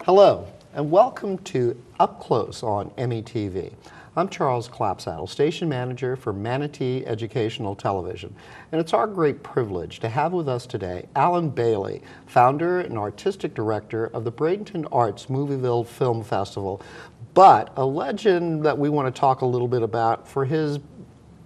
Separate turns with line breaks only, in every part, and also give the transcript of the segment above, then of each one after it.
Hello, and welcome to Up Close on METV. I'm Charles Clapsaddle, Station Manager for Manatee Educational Television, and it's our great privilege to have with us today Alan Bailey, founder and artistic director of the Bradenton Arts Movieville Film Festival, but a legend that we want to talk a little bit about for his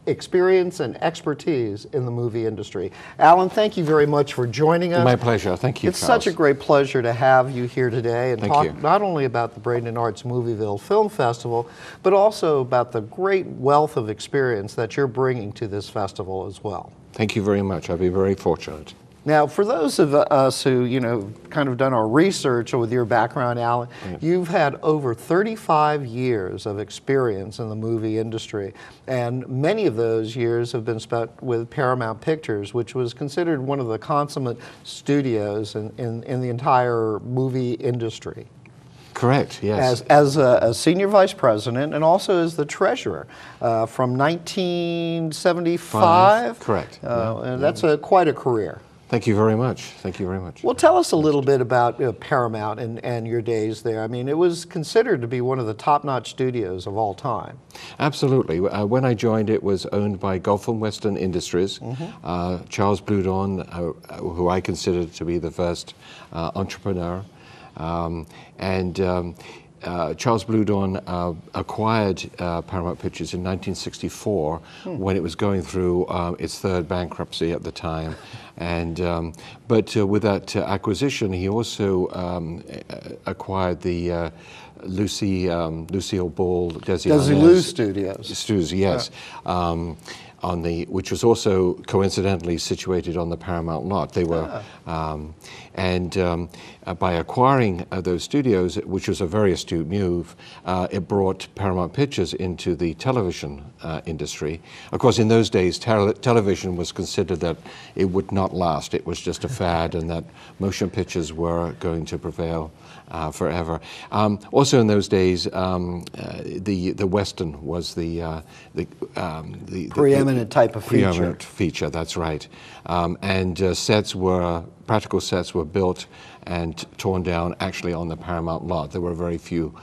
experience and expertise in the movie industry. Alan, thank you very much for joining us.
My pleasure. Thank you,
It's
Charles.
such a great pleasure to have you here today and
Thank
talk
you.
not only about the Bradenton Arts Movieville Film Festival, but also about the great wealth of experience that you're bringing to this festival as well.
Thank you very much. I'll be very fortunate.
Now, for those of us who, kind of done our research with your background, Alan, you've had over 35 years of experience in the movie industry, and many of those years have been spent with Paramount Pictures, which was considered one of the consummate studios in the entire movie industry.
Correct, yes.
As a senior vice president and also as the treasurer from 1975.
Correct.
And that's quite a career.
Thank you very much. Thank you very much.
Well, tell us a little bit about Paramount and your days there. I mean, it was considered to be one of the top-notch studios of all time.
Absolutely. When I joined, it was owned by Gulf and Western Industries. Charles Bludon, who I consider to be the first entrepreneur. Charles Bludon acquired Paramount Pictures in 1964 when it was going through its third bankruptcy at the time. But with that acquisition, he also acquired the Lucille Ball,
Desilu Studios.
Studios, yes. Which was also coincidentally situated on the Paramount lot. They were, by acquiring those studios, which was a very astute move, it brought Paramount Pictures into the television industry. Of course, in those days, television was considered that it would not last. It was just a fad, and that motion pictures were going to prevail forever. Also, in those days, the Western was the
preeminent type of feature.
Preeminent feature, that's right. Practical sets were built and torn down actually on the Paramount lot. There were very few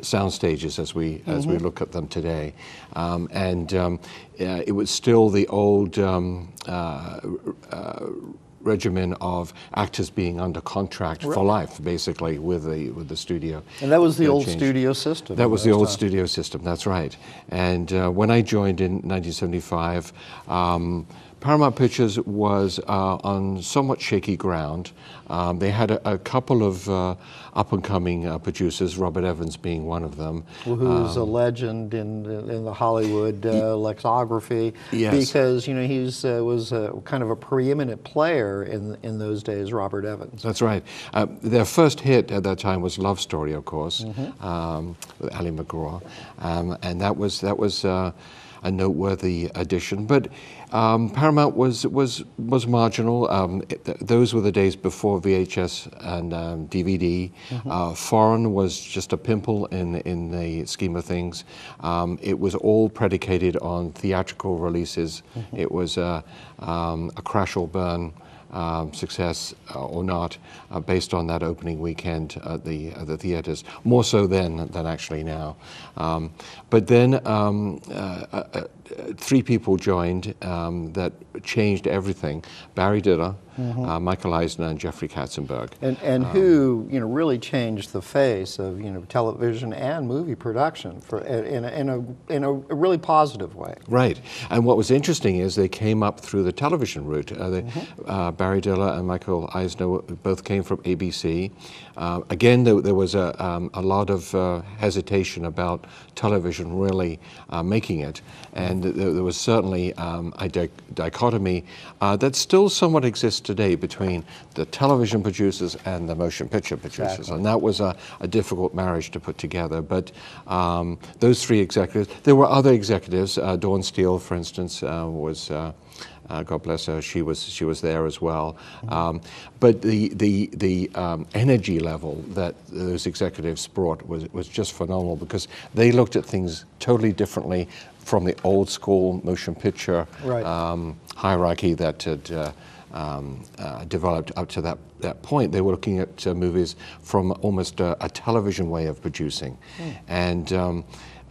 sound stages as we look at them today. It was still the old regimen of actors being under contract for life, basically, with the studio.
And that was the old studio system.
That was the old studio system, that's right. And when I joined in 1975, Paramount Pictures was on somewhat shaky ground. They had a couple of up-and-coming producers, Robert Evans being one of them.
Who's a legend in the Hollywood lexicography.
Yes.
Because, he was kind of a preeminent player in those days, Robert Evans.
That's right. Their first hit at that time was Love Story, of course, with Ali MacGraw. And that was a noteworthy addition. But Paramount was marginal. Those were the days before VHS and DVD. Foreign was just a pimple in the scheme of things. It was all predicated on theatrical releases. It was a crash or burn success or not, based on that opening weekend at the theaters, more so then than actually now. But then three people joined that changed everything. Barry Diller, Michael Eisner, and Jeffrey Katzenberg.
And who really changed the face of television and movie production in a really positive way.
Right. And what was interesting is they came up through the television route. Barry Diller and Michael Eisner both came from ABC. Again, there was a lot of hesitation about television really making it, and there was certainly a dichotomy that still somewhat exists today between the television producers and the motion picture producers.
Exactly.
And that was a difficult marriage to put together. But those three executives, there were other executives. Dawn Steele, for instance, was... God bless her. She was there as well. But the energy level that those executives brought was just phenomenal, because they looked at things totally differently from the old school motion picture hierarchy that had developed up to that point. They were looking at movies from almost a television way of producing, and.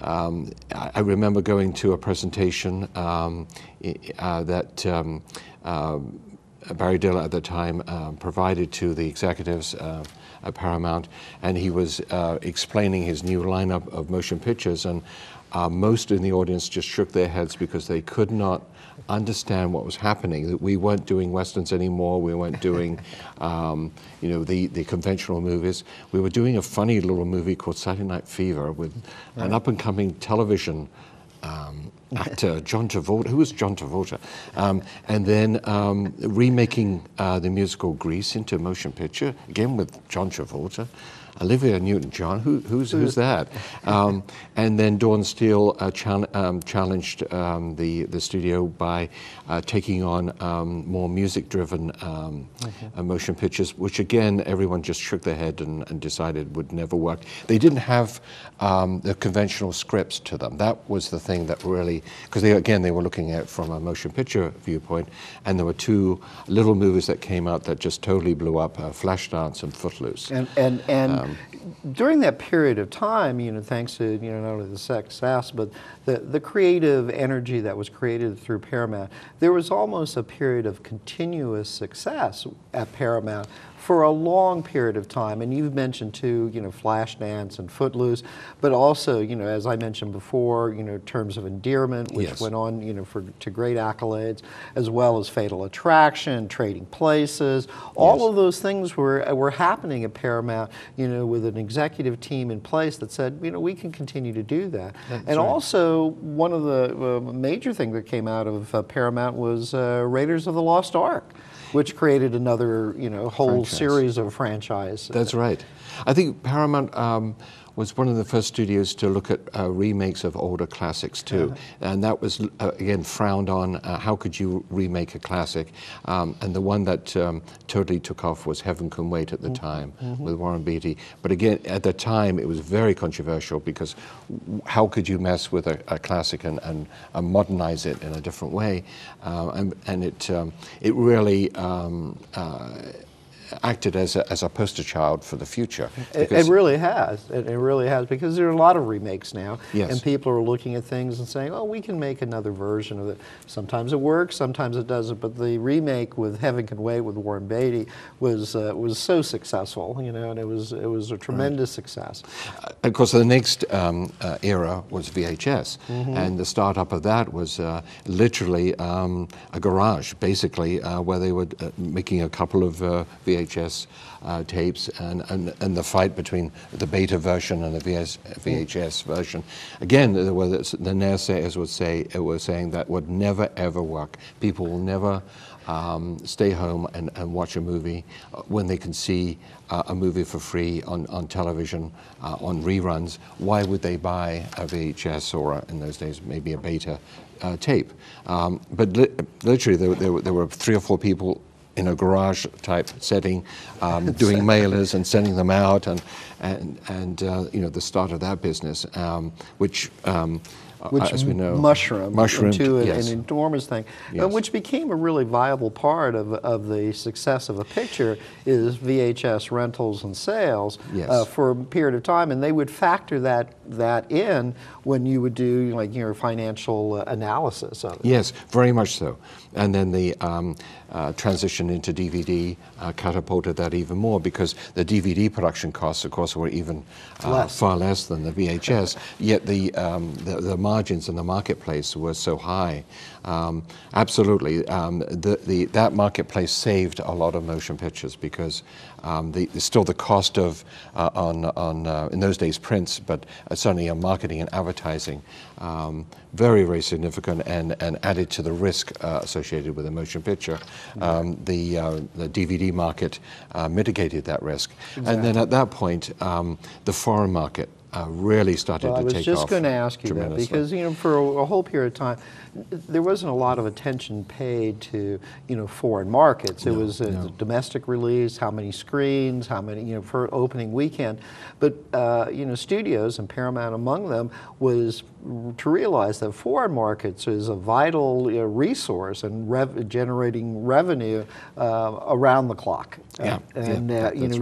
I remember going to a presentation that Barry Diller at the time provided to the executives at Paramount, and he was explaining his new lineup of motion pictures, and most in the audience just shook their heads because they could not understand what was happening, that we weren't doing Westerns anymore, we weren't doing the conventional movies. We were doing a funny little movie called Saturday Night Fever with an up-and-coming television actor, John Travolta. Who was John Travolta? And then remaking the musical Grease into a motion picture, again with John Travolta. Olivia Newton-John, who's that? And then Dawn Steele challenged the studio by taking on more music-driven motion pictures, which again everyone just shook their head and decided would never work. They didn't have the conventional scripts to them. That was the thing that really, because they were looking at it from a motion picture viewpoint, and there were two little movies that came out that just totally blew up: Flashdance and Footloose.
And during that period of time, thanks to not only the success, but the creative energy that was created through Paramount, there was almost a period of continuous success at Paramount for a long period of time. And you've mentioned too, Flashdance and Footloose, but also, as I mentioned before, Terms of Endearment, which went on, to great accolades, as well as Fatal Attraction, Trading Places. All of those things were happening at Paramount, with an executive team in place that said, we can continue to do that. And also, one of the major things that came out of Paramount was Raiders of the Lost Ark, which created another, whole series of franchise.
That's right. I think Paramount was one of the first studios to look at remakes of older classics too, and that was again frowned on. How could you remake a classic? And the one that totally took off was Heaven Can Wait at the time with Warren Beatty. But again, at the time, it was very controversial, because how could you mess with a classic and modernize it in a different way? And it really acted as a poster child for the future.
It really has. It really has, because there are a lot of remakes now, and people are looking at things and saying, "Oh, we can make another version of it." Sometimes it works, sometimes it doesn't. But the remake with Heaven Can Wait with Warren Beatty was so successful, and it was a tremendous success.
Of course, the next era was VHS, and the startup of that was literally a garage, basically, where they were making a couple of VHS tapes, and the fight between the beta version and the VHS version. Again, the naysayers were saying that would never ever work. People will never stay home and watch a movie when they can see a movie for free on television, on reruns. Why would they buy a VHS or, in those days, maybe a beta tape? But literally, there were 3 or 4 people in a garage type setting, doing mailers and sending them out, and the start of that business, which as we know,
mushroomed into
an
enormous thing, which became a really viable part of the success of a picture, is VHS rentals and sales for a period of time, and they would factor that in when you would do your financial analysis of it.
Yes, very much so. And then the transition into DVD catapulted that even more, because the DVD production costs, of course, were even far less than the VHS. Yet the margins in the marketplace were so high. Absolutely, that marketplace saved a lot of motion pictures, because still the cost of in those days prints, but certainly on marketing and advertising, very, very significant and added to the risk associated with a motion picture. The DVD market mitigated that risk.
Exactly.
And then at that point, the foreign market really started to take off.
I was just going to ask you that, because for a whole period of time, there wasn't a lot of attention paid to foreign markets. It was a domestic release, how many screens, how many for opening weekend. But studios, and Paramount among them, was to realize that foreign markets is a vital resource and generating revenue around the clock. And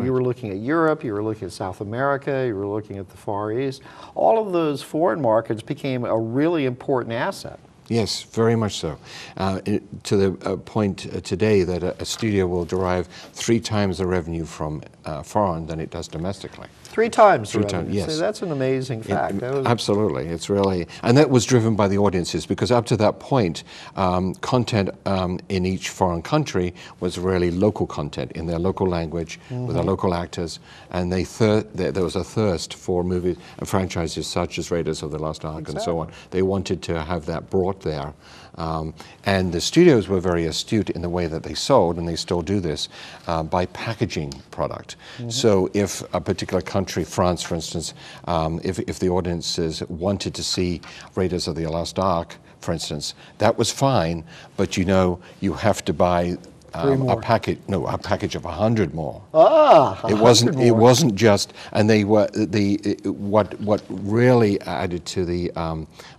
you were looking at Europe, you were looking at South America, you were looking at the Far East. All of those foreign markets became a really important asset.
Yes, very much so. To the point today that a studio will derive 3 times the revenue from foreign than it does domestically.
3 times the
3
revenue.
times, yes.
So that's an amazing fact.
Absolutely, it's really, and that was driven by the audiences, because up to that point, content in each foreign country was really local content in their local language with their local actors, and there was a thirst for movies and franchises such as Raiders of the Lost Ark and so on. They wanted to have that brought there. And the studios were very astute in the way that they sold, and they still do this, by packaging product. So if a particular country, France for instance, if the audiences wanted to see Raiders of the Lost Ark, for instance, that was fine, but you have to buy a package of 100 more. It wasn't just, and they were what really added to the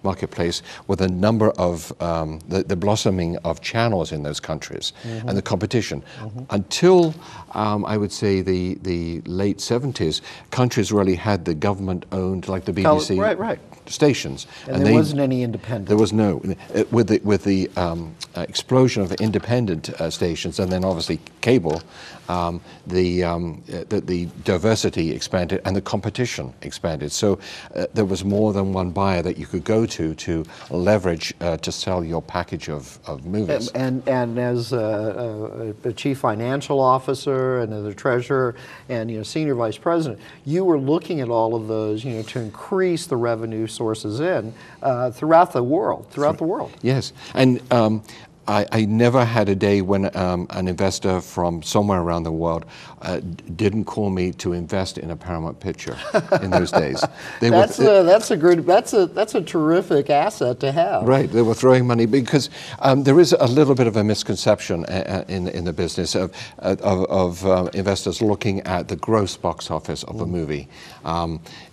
marketplace were the number of the blossoming of channels in those countries and the competition. Until I would say the late 70s, countries really had the government-owned, like the BBC. Stations,
and there wasn't any independent.
There was no, with the explosion of independent stations, and then obviously cable, the diversity expanded and the competition expanded. So there was more than one buyer that you could go to leverage to sell your package of movies.
And as a chief financial officer and as a treasurer and senior vice president, you were looking at all of those to increase the revenue sources throughout the world.
Yes, and I never had a day when an investor from somewhere around the world didn't call me to invest in a Paramount picture in those days.
That's a terrific asset to have.
Right, they were throwing money because there is a little bit of a misconception in the business of investors looking at the gross box office of a movie.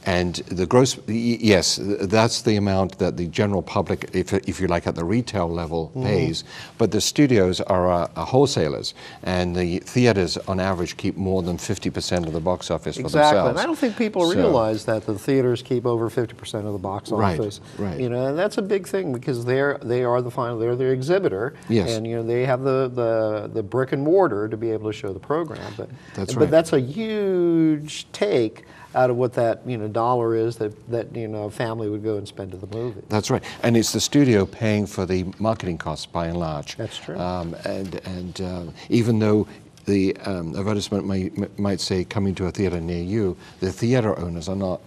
And the gross, yes, that's the amount that the general public, if you like, at the retail level pays. But the studios are wholesalers, and the theaters, on average, keep more than 50% of the box office for themselves.
Exactly, and I don't think people realize that the theaters keep over 50% of the box office.
Right.
And that's a big thing because they are they're the exhibitor, and they have the brick and mortar to be able to show the program. But that's a huge take out of what that dollar is that a family would go and spend to the movie.
That's right, and it's the studio paying for the marketing costs by and large.
That's true.
And even though the advertisement might say coming to a theater near you, the theater owners are not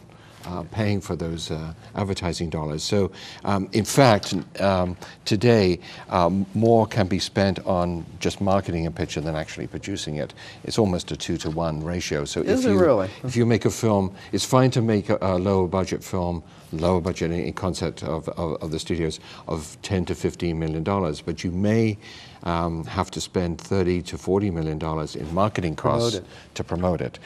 paying for those advertising dollars. So, in fact, today, more can be spent on just marketing a picture than actually producing it. It's almost a 2-to-1 ratio. So if you make a film, it's fine to make a lower budget film, lower budget in concept of the studios, of $10 to $15 million, but you may have to spend $30 to $40 million in marketing costs to promote it.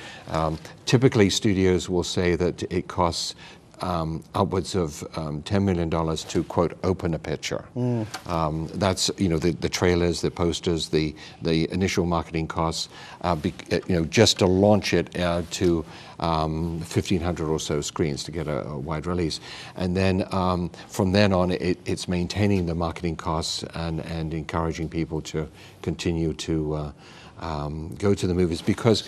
Typically, studios will say that it costs upwards of $10 million to, quote, open a picture. That's, the trailers, the posters, the initial marketing costs, just to launch it to 1,500 or so screens to get a wide release. And then from then on, it's maintaining the marketing costs and encouraging people to continue to go to the movies, because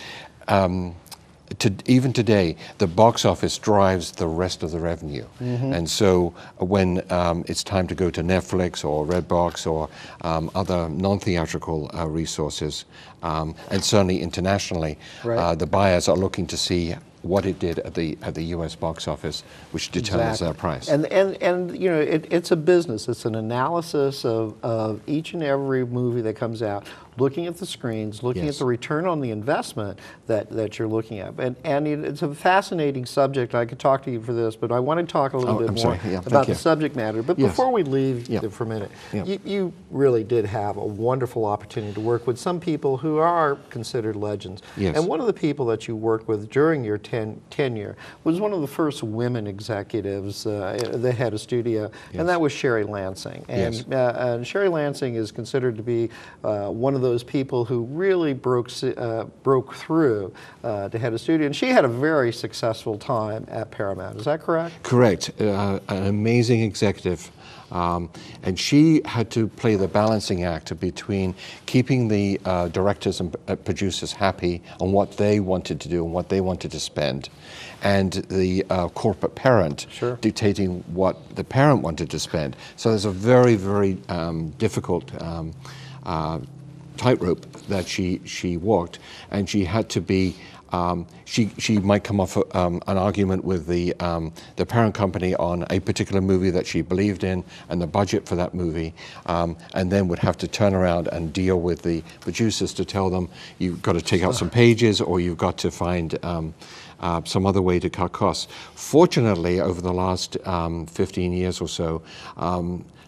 even today, the box office drives the rest of the revenue. And so when it's time to go to Netflix or Redbox or other non-theatrical resources, and certainly internationally, the buyers are looking to see what it did at the U.S. box office, which determines their price.
And you know, it's a business. It's an analysis of each and every movie that comes out, looking at the screens, looking at the return on the investment that you're looking at. And it's a fascinating subject. I could talk to you for this, but I want to talk a little bit more about the subject matter. But before we leave for a minute, you really did have a wonderful opportunity to work with some people who are considered legends. And one of the people that you worked with during your tenure was one of the first women executives, the head of studio, and that was Sherry Lansing. And Sherry Lansing is considered to be one of those people who really broke through to head of studio. And she had a very successful time at Paramount. Is that correct?
Correct. An amazing executive. And she had to play the balancing act between keeping the directors and producers happy on what they wanted to do and what they wanted to spend, and the corporate parent dictating what the parent wanted to spend. So there's a very, very difficult tightrope that she walked, and she had to be. She might come off an argument with the parent company on a particular movie that she believed in and the budget for that movie, and then would have to turn around and deal with the producers to tell them you've got to take out some pages or you've got to find some other way to cut costs. Fortunately, over the last 15 years or so,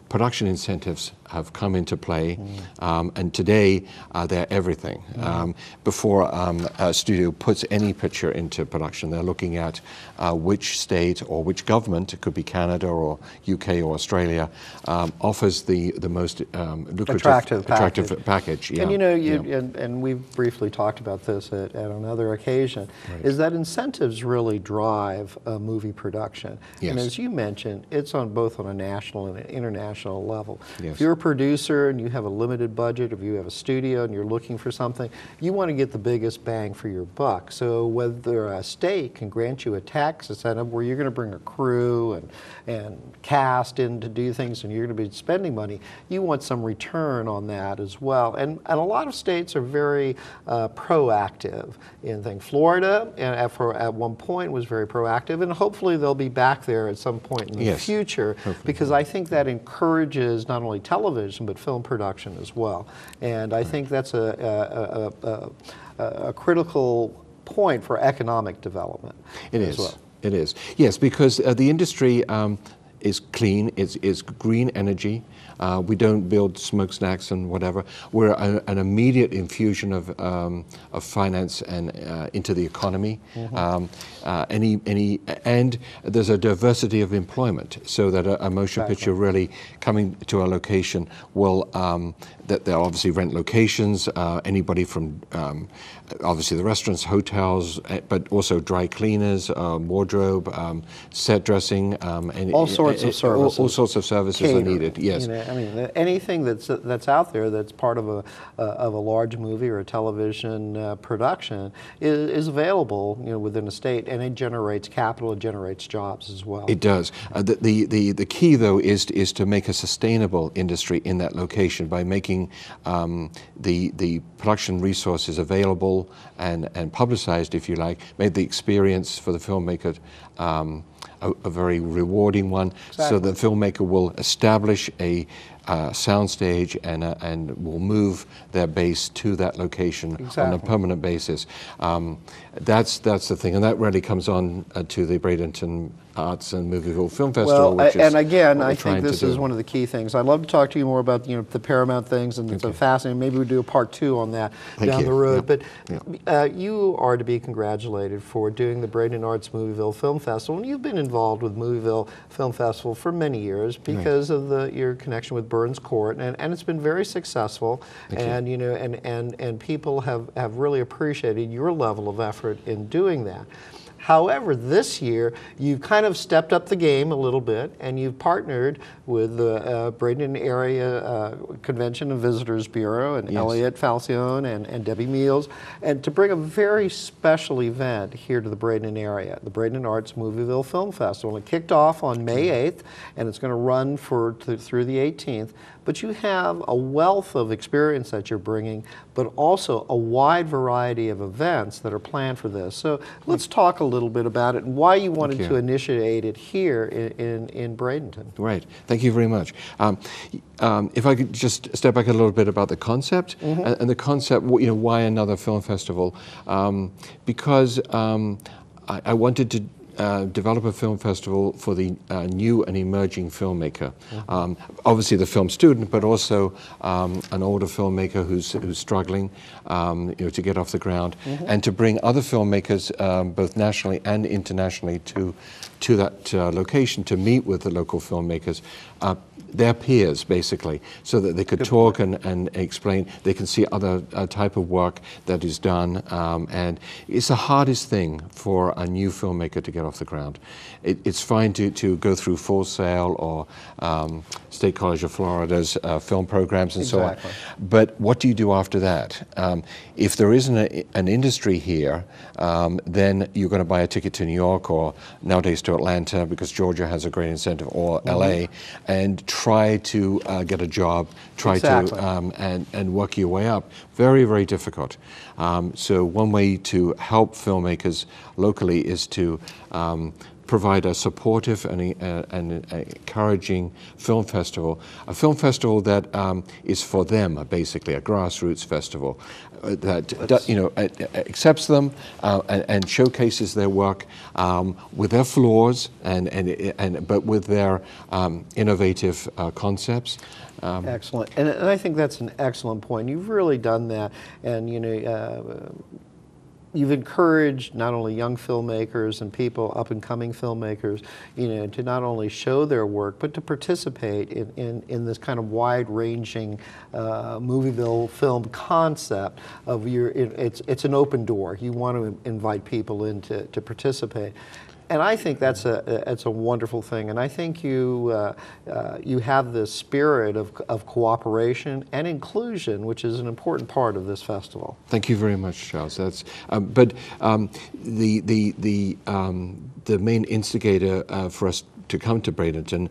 production incentives have come into play, and today they're everything. Before a studio puts any picture into production, they're looking at which state or which government, it could be Canada or UK or Australia, offers the most lucrative, attractive package.
And you know, and we've briefly talked about this at another occasion, is that incentives really drive movie production. And as you mentioned, it's on both on a national and an international level. If you're a producer and you have a limited budget, if you have a studio and you're looking for something, you want to get the biggest bang for your buck. So whether a state can grant you a tax incentive where you're going to bring a crew and cast in to do things and you're going to be spending money, you want some return on that as well. And a lot of states are very proactive in things. Florida, at one point, was very proactive, and hopefully they'll be back there at some point in the future, because I think that encourages not only television but film production as well. And I think that's a critical point for economic development.
It is. Well. It is. Yes, because the industry is clean, it's green energy. We don't build smokestacks and whatever. We're an immediate infusion of finance and into the economy. And there's a diversity of employment, so that a motion picture really coming to a location will that they'll obviously rent locations. Anybody from obviously the restaurants, hotels, but also dry cleaners, wardrobe, set dressing, and
all sorts of services.
All sorts of services are needed. Yes.
You know, I mean, anything that's out there that's part of a large movie or a television production is available, you know, within a state, and it generates capital, it generates jobs as well.
It does. The key though is to make a sustainable industry in that location by making the production resources available and publicized, if you like, made the experience for the filmmaker a very rewarding one, so the filmmaker will establish a soundstage and will move their base to that location on a permanent basis. That's the thing, and that really comes on to the Bradenton Arts and Movieville Film Festival.
Well, and again, I think this is one of the key things. I'd love to talk to you more about, you know, the Paramount things, and it's fascinating. Maybe we'll do a part 2 on that down the road. But you are to be congratulated for doing the Bradenton Arts Movieville Film Festival, and you've been involved with Movieville Film Festival for many years because of your connection with Burns Court, and it's been very successful. You know, and people have really appreciated your level of effort in doing that. However, this year, you've kind of stepped up the game a little bit, and you've partnered with the Bradenton Area Convention and Visitors Bureau, and Elliot Falcione and Debbie Meals, and to bring a very special event here to the Bradenton area, the Bradenton Arts Movieville Film Festival. It kicked off on May 8th, and it's going to run through the 18th. But you have a wealth of experience that you're bringing, but also a wide variety of events that are planned for this. So let's talk a little bit about it and why you wanted
you.
to initiate it here in Bradenton.
Right. Thank you very much. If I could just step back a little bit about the concept, and the concept, why another film festival? Because I wanted to develop a film festival for the new and emerging filmmaker. Obviously the film student, but also an older filmmaker who's struggling to get off the ground, and to bring other filmmakers, both nationally and internationally, to that location to meet with the local filmmakers, their peers basically, so that they could talk and explain. They can see other type of work that is done, and it's the hardest thing for a new filmmaker to get off the ground. It's fine to go through Full Sail or State College of Florida's film programs and so on, but what do you do after that? If there isn't an industry here, then you're going to buy a ticket to New York or nowadays to Atlanta, because Georgia has a great incentive, or LA, and try to get a job, try to and work your way up. Very, very difficult. So one way to help filmmakers locally is to provide a supportive and encouraging film festival, a film festival that is for them, basically a grassroots festival that accepts them and showcases their work with their flaws but with their innovative concepts.
Excellent, and I think that's an excellent point. You've really done that, and you've encouraged not only young filmmakers and people, up-and-coming filmmakers, to not only show their work, but to participate in this kind of wide-ranging Movieville film concept of it's an open door. You want to invite people in to participate. And I think that's a wonderful thing, and I think you have the spirit of cooperation and inclusion, which is an important part of this festival.
Thank you very much, Charles. That's but the main instigator for us to come to Bradenton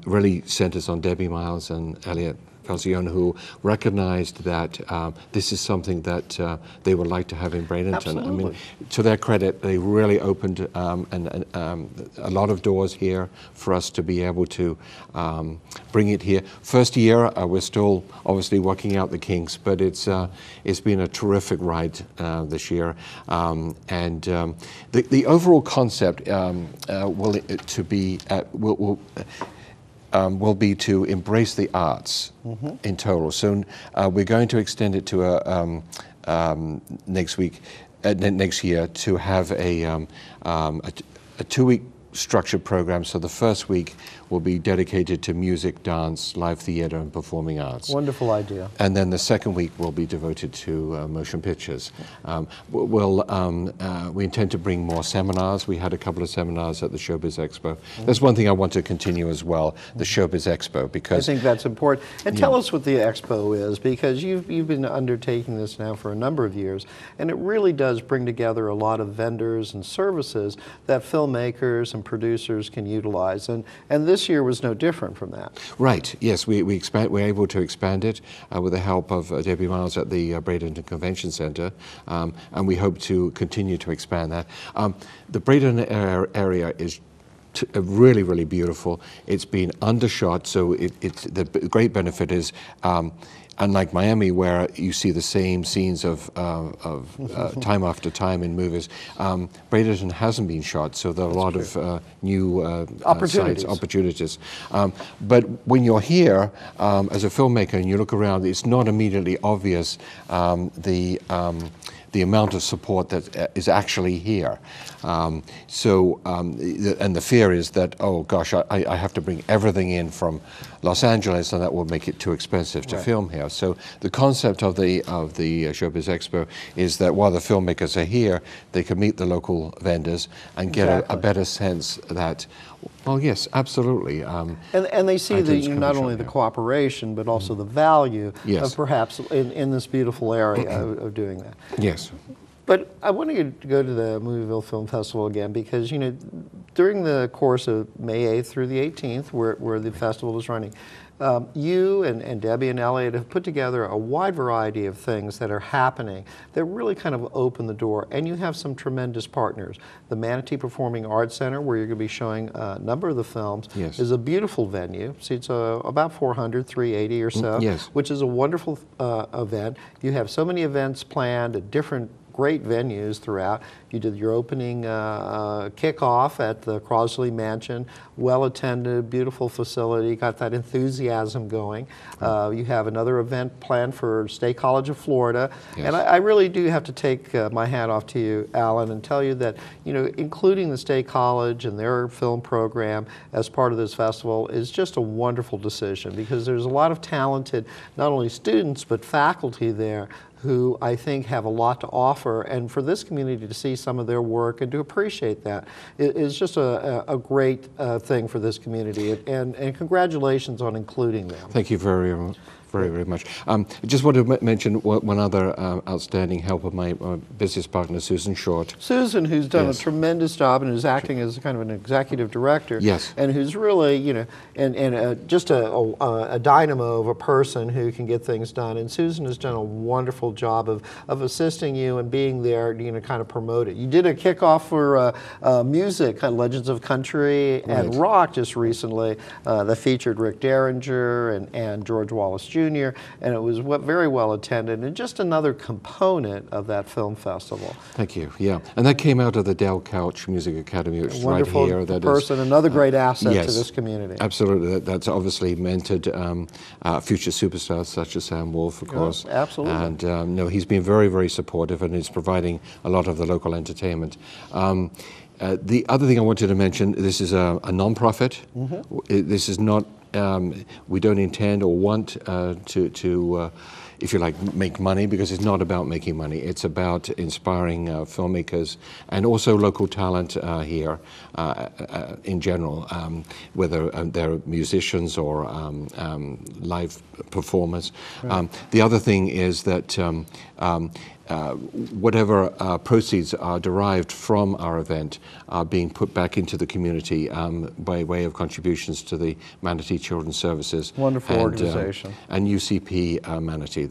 really centers on Debbie Miles and Elliot Falcione, who recognized that this is something that they would like to have in Bradenton.
Absolutely.
I mean, to their credit, they really opened a lot of doors here for us to be able to bring it here. First year, we're still obviously working out the kinks, but it's been a terrific ride this year. The overall concept will be to embrace the arts in total. So we're going to extend it to next year to have a 2-week structured program. So the first week will be dedicated to music, dance, live theater, and performing arts.
Wonderful idea.
And then the second week will be devoted to motion pictures. We intend to bring more seminars. We had a couple of seminars at the Showbiz Expo. That's one thing I want to continue as well, the Showbiz Expo, because
I think that's important. And tell us what the Expo is, because you've been undertaking this now for a number of years, and it really does bring together a lot of vendors and services that filmmakers and producers can utilize. And this year was no different from that.
Right. Yes, we're able to expand it with the help of Debbie Miles at the Bradenton Convention Center, and we hope to continue to expand that. The Bradenton area is really, really beautiful. It's been undershot, so the great benefit is, unlike Miami, where you see the same scenes of time after time in movies, Bradenton hasn't been shot, so there are a lot of new opportunities. But when you're here as a filmmaker and you look around, it's not immediately obvious the amount of support that is actually here. And the fear is that, oh gosh, I have to bring everything in from Los Angeles, and that will make it too expensive to film here. So the concept of the Showbiz Expo is that while the filmmakers are here, they can meet the local vendors and get a better sense that, well, yes, absolutely. And
they see not only the cooperation, but also the value of perhaps in this beautiful area of doing that.
Yes.
But I want to go to the Movieville Film Festival again, because during the course of May 8th through the 18th, where the festival is running, you and Debbie and Elliot have put together a wide variety of things that are happening that really kind of open the door, and you have some tremendous partners. The Manatee Performing Arts Center, where you're going to be showing a number of the films,
yes.
is a beautiful venue. Seats about 400, 380 or so,
yes.
which is a wonderful event. You have so many events planned at different great venues throughout. You did your opening kickoff at the Crosley Mansion, well-attended, beautiful facility, got that enthusiasm going. You have another event planned for State College of Florida.
Yes.
And I really do have to take my hat off to you, Alan, and tell you that, you know, including the State College and their film program as part of this festival is just a wonderful decision, because there's a lot of talented, not only students, but faculty there who I think have a lot to offer, and for this community to see some of their work and to appreciate that is just a great thing for this community, and congratulations on including them.
Thank you very much. Very much. I just want to mention one other outstanding help of my business partner, Susan Short.
Susan, who's done
yes.
a tremendous job and who's acting as kind of an executive director.
Yes.
And who's really, you know, and just a dynamo of a person who can get things done. And Susan has done a wonderful job of assisting you and being there, you know, kind of promote it. You did a kickoff for music, kind of Legends of Country and Rock just recently that featured Rick Derringer and George Wallace Jr. And it was very well attended, and just another component of that film festival.
Thank you. Yeah, and that came out of the Del Couch Music Academy, which is right here.
That person, another great asset
yes,
to this community.
Absolutely. That's obviously mentored future superstars such as Sam Wolf, of course.
Absolutely.
And no, he's been very, very supportive, and is providing a lot of the local entertainment. The other thing I wanted to mention, this is a non-profit. Mm-hmm. This is not. We don't intend or want to if you like, make money, because it's not about making money. It's about inspiring filmmakers and also local talent here in general, whether they're musicians or live performers. Right. The other thing is that whatever proceeds are derived from our event are being put back into the community by way of contributions to the Manatee Children's Services.
Wonderful organization.
And UCP Manatee.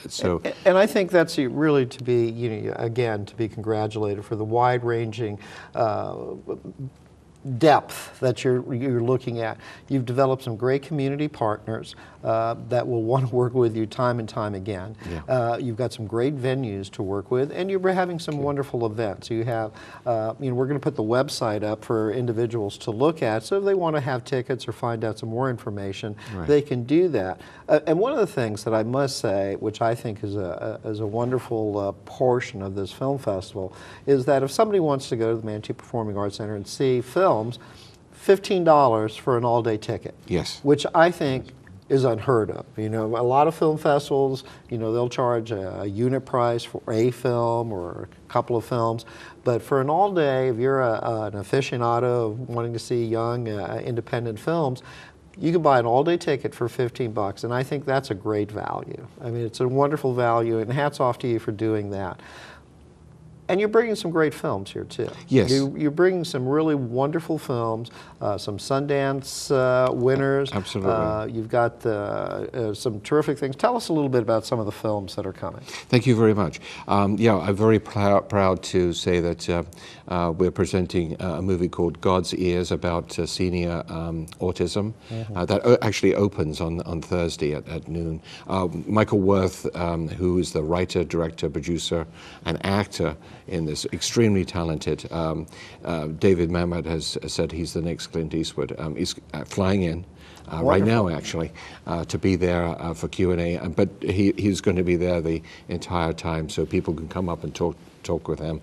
So,
and I think that's really to be, you know, again, to be congratulated for the wide-ranging depth that you're looking at. You've developed some great community partners that will want to work with you time and time again. Yeah. You've got some great venues to work with, and you're having some wonderful events. You have, you know, we're going to put the website up for individuals to look at, so if they want to have tickets or find out some more information, right, they can do that. And one of the things that I must say, which I think is a wonderful portion of this film festival, is that if somebody wants to go to the Manatee Performing Arts Center and see films, $15 for an all-day ticket.
Yes.
Which I think is unheard of. You know, a lot of film festivals, you know, they'll charge a unit price for a film or a couple of films, but for an all-day, if you're an aficionado of wanting to see young, independent films, you can buy an all-day ticket for $15, and I think that's a great value. I mean, it's a wonderful value, and hats off to you for doing that. And you're bringing some great films here, too.
Yes.
You're bringing some really wonderful films, some Sundance winners.
Absolutely.
You've got some terrific things. Tell us a little bit about some of the films that are coming.
Thank you very much. Yeah, I'm very proud to say that we're presenting a movie called God's Ears about senior autism. Mm-hmm. That actually opens on Thursday at noon. Michael Worth, who is the writer, director, producer, and actor in this, extremely talented. David Mamet has said he's the next Clint Eastwood. He's flying in right now, actually, to be there for Q&A. But he's going to be there the entire time, so people can come up and talk with him.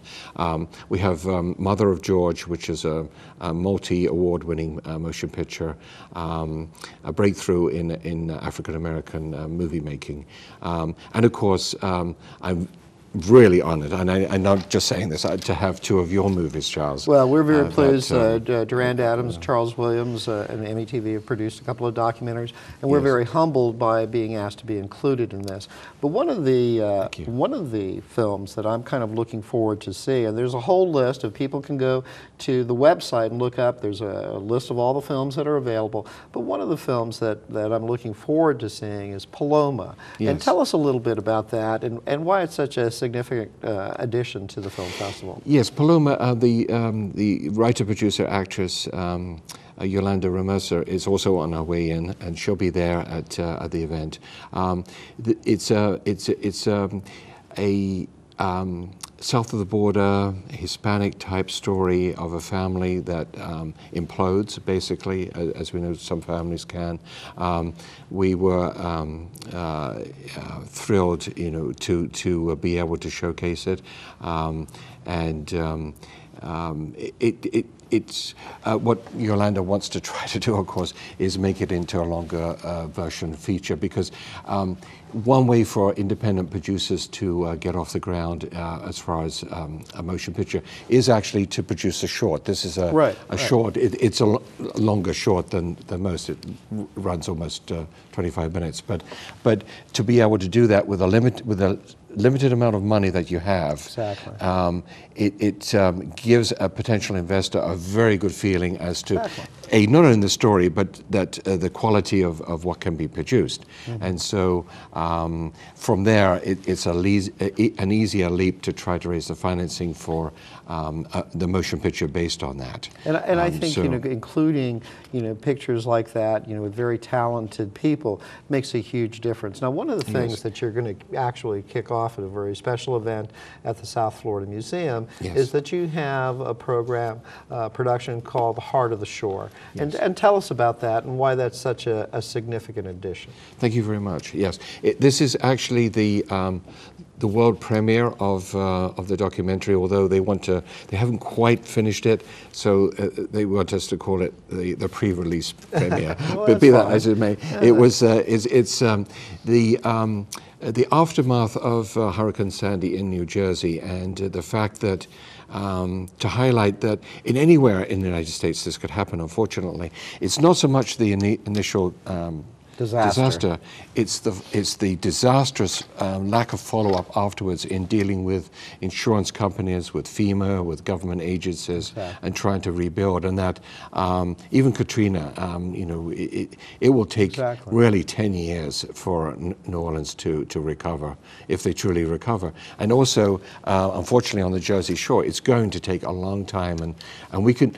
We have Mother of George, which is a multi-award-winning motion picture, a breakthrough in African-American movie making. And of course, I'm really honored, and I'm not just saying this, to have two of your movies, Charles.
Well, we're very pleased. Durand Adams, Charles Williams, and METV have produced a couple of documentaries, and we're very humbled by being asked to be included in this. But one of the films that I'm kind of looking forward to see, and there's a whole list of people can go to the website and look up. There's a list of all the films that are available. But one of the films that I'm looking forward to seeing is Paloma.
Yes.
And tell us a little bit about that and why it's such a significant addition to the film festival.
Yes, Paloma, the writer, producer, actress, Yolanda Ramosa is also on her way in, and she'll be there at the event. It's a south of the border, Hispanic type story of a family that implodes, basically, as we know some families can. We were thrilled, to be able to showcase it, it's what Yolanda wants to try to do, of course, is make it into a longer version feature, because one way for independent producers to get off the ground as far as a motion picture is actually to produce a short. This is a short. It's a longer short than most. It runs almost 25 minutes. But to be able to do that with a limited amount of money that you have,
exactly.
It gives a potential investor a very good feeling as to not only the story, but that the quality of what can be produced. Mm-hmm. And so from there, it's an easier leap to try to raise the financing for the motion picture based on that.
And I think including pictures like that with very talented people makes a huge difference. Now, one of the things that you're going to actually kick off at a very special event at the South Florida Museum is that you have a production called Heart of the Shore. Yes. And tell us about that and why that's such a significant addition.
Thank you very much. Yes, this is actually the world premiere of the documentary, although they haven't quite finished it, so they want us to call it the pre-release premiere.
Well,
but be that as it may, it was the aftermath of Hurricane Sandy in New Jersey, and the fact that to highlight that in anywhere in the United States this could happen. Unfortunately, it's not so much the initial disaster. It's the disastrous lack of follow-up afterwards in dealing with insurance companies, with FEMA, with government agencies, and trying to rebuild. And that even Katrina, it will take really 10 years for New Orleans to recover, if they truly recover. And also, unfortunately, on the Jersey Shore, it's going to take a long time, and we can.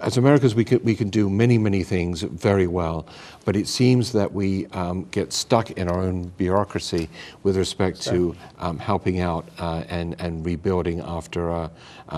As Americans, we can do many things very well, but it seems that we get stuck in our own bureaucracy with respect to helping out and rebuilding after a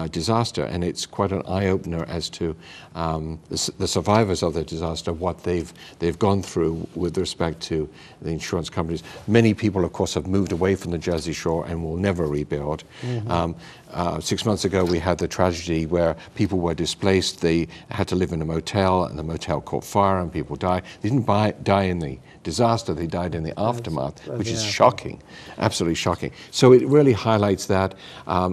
disaster. And it's quite an eye-opener as to the survivors of the disaster, what they've gone through with respect to the insurance companies. Many people, of course, have moved away from the Jersey Shore and will never rebuild. Mm-hmm. 6 months ago, we had the tragedy where people were displaced. They had to live in a motel, and the motel caught fire, and people died. They didn't die in the disaster, they died in the aftermath, which is shocking, absolutely shocking. So it really highlights that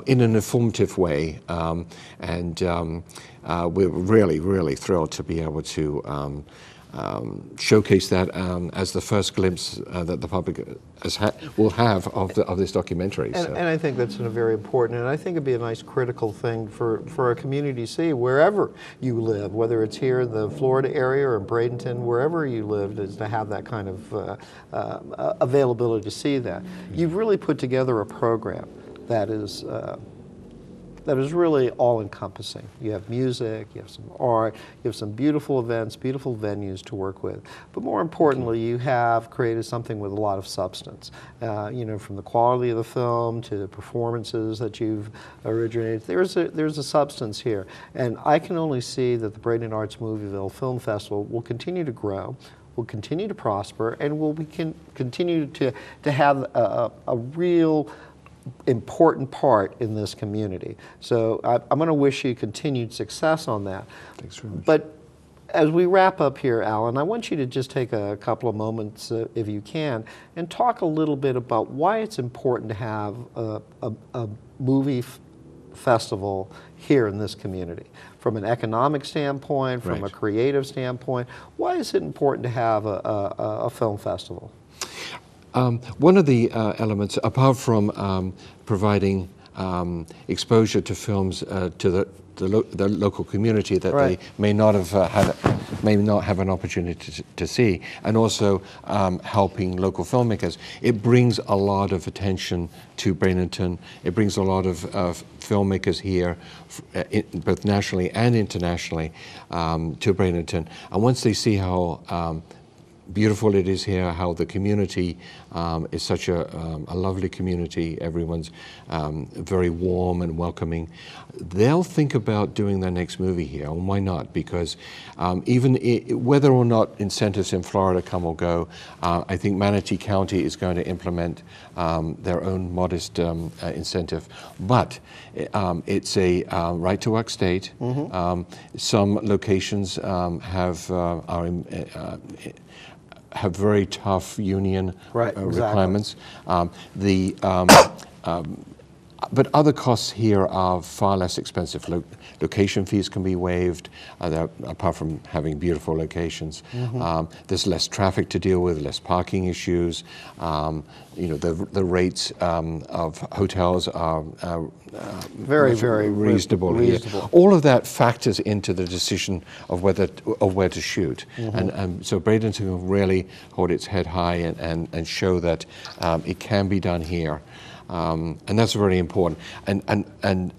in an informative way, and we're really thrilled to be able to showcase that as the first glimpse that the public will have of this documentary.
And I think that's very important, and I think it'd be a nice critical thing for a community to see wherever you live, whether it's here in the Florida area or in Bradenton, wherever you live, is to have that kind of availability to see that. You've really put together a program that is really all-encompassing. You have music, you have some art, you have some beautiful events, beautiful venues to work with. But more importantly, you have created something with a lot of substance. From the quality of the film to the performances that you've originated, there's a substance here. And I can only see that the Bradenton Arts Movieville Film Festival will continue to grow, will continue to prosper, and will continue to have a real important part in this community. So I'm going to wish you continued success on that.
Thanks very much.
But as we wrap up here, Alan, I want you to just take a couple of moments, if you can, and talk a little bit about why it's important to have a movie festival here in this community. From an economic standpoint, from a creative standpoint, why is it important to have a film festival?
One of the elements, apart from providing exposure to films to the local community that they may not have an opportunity to see, and also helping local filmmakers, it brings a lot of attention to Bradenton. It brings a lot of filmmakers here, both nationally and internationally, to Bradenton. And once they see how beautiful it is here, how the community is such a lovely community, everyone's very warm and welcoming, they'll think about doing their next movie here, and why not? Because whether or not incentives in Florida come or go, I think Manatee County is going to implement their own modest incentive, but it's a right-to-work state. Some locations have very tough union requirements. But other costs here are far less expensive. Location fees can be waived, apart from having beautiful locations. There's less traffic to deal with, less parking issues. The rates of hotels are very reasonable here. All of that factors into the decision of where to shoot. And so Bradenton will really hold its head high and show that it can be done here. And that's very important. And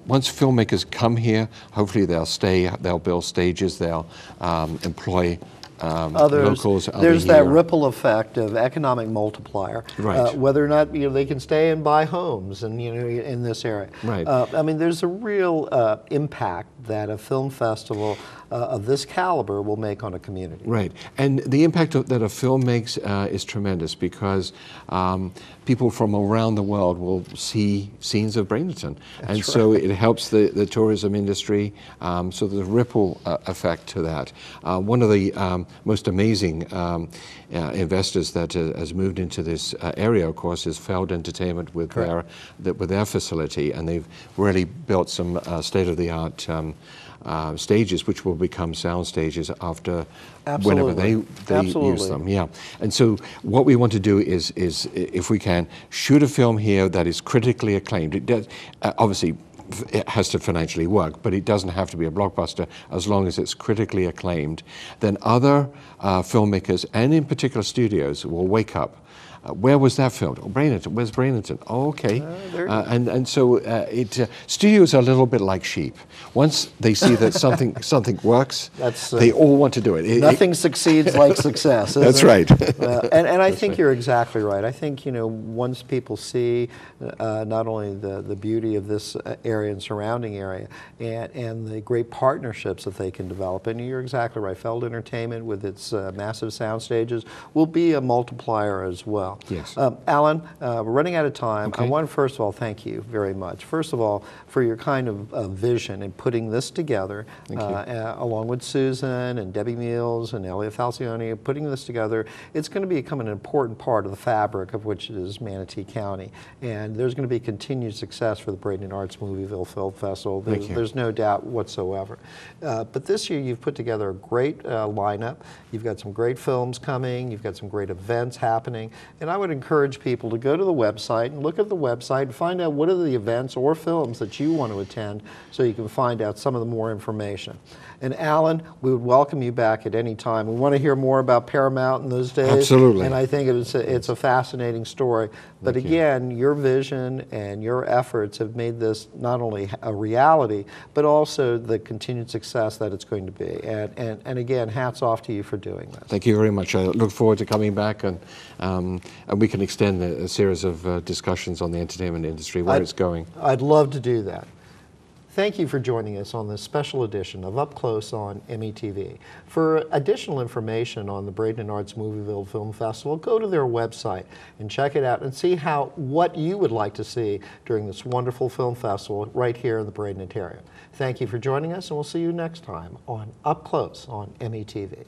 once filmmakers come here, hopefully they'll stay, they'll build stages, they'll employ locals.
There's that ripple effect of economic multiplier, whether or not they can stay and buy homes, and in this area. I mean, there's a real impact that a film festival of this caliber will make on a community.
And the impact that a film makes is tremendous, because people from around the world will see scenes of Bradenton. So it helps the tourism industry, so there's a ripple effect to that. One of the most amazing investors that has moved into this area, of course, is Feld Entertainment with their facility, and they've really built some state-of-the-art stages, which will become sound stages after whenever they use them. And so what we want to do is, if we can, shoot a film here that is critically acclaimed. It does, obviously, it has to financially work, but it doesn't have to be a blockbuster as long as it's critically acclaimed. Then other filmmakers, and in particular studios, will wake up. Where was that filmed? Oh, Bradenton. Where's Bradenton? Oh, okay. And so studios are a little bit like sheep. Once they see that something works, they all want to do it.
Nothing succeeds like success.
That's right.
And I think you're exactly right. I think once people see not only the beauty of this area and surrounding area, and the great partnerships that they can develop, and you're exactly right. Feld Entertainment with its massive sound stages will be a multiplier as well. Alan, we're running out of time. I want to first of all thank you very much. First of all, for your kind of vision in putting this together, along with Susan and Debbie Meals and Elliot Falcione, putting this together. It's going to become an important part of the fabric of which is Manatee County, and there's going to be continued success for the Bradenton Arts Movieville Film Festival. There's no doubt whatsoever. But this year you've put together a great lineup. You've got some great films coming. You've got some great events happening. And I would encourage people to go to the website and look at the website and find out what are the events or films that you want to attend, so you can find out some of the more information. And Alan, we would welcome you back at any time. We want to hear more about Paramount in those days.
Absolutely.
And I think it's a fascinating story. But again, your vision and your efforts have made this not only a reality, but also the continued success that it's going to be. And again, hats off to you for doing this.
Thank you very much. I look forward to coming back, and we can extend a series of discussions on the entertainment industry, where it's going.
I'd love to do that. Thank you for joining us on this special edition of Up Close on METV. For additional information on the Bradenton Arts Movieville Film Festival, go to their website and check it out and see what you would like to see during this wonderful film festival right here in the Bradenton area. Thank you for joining us, and we'll see you next time on Up Close on METV.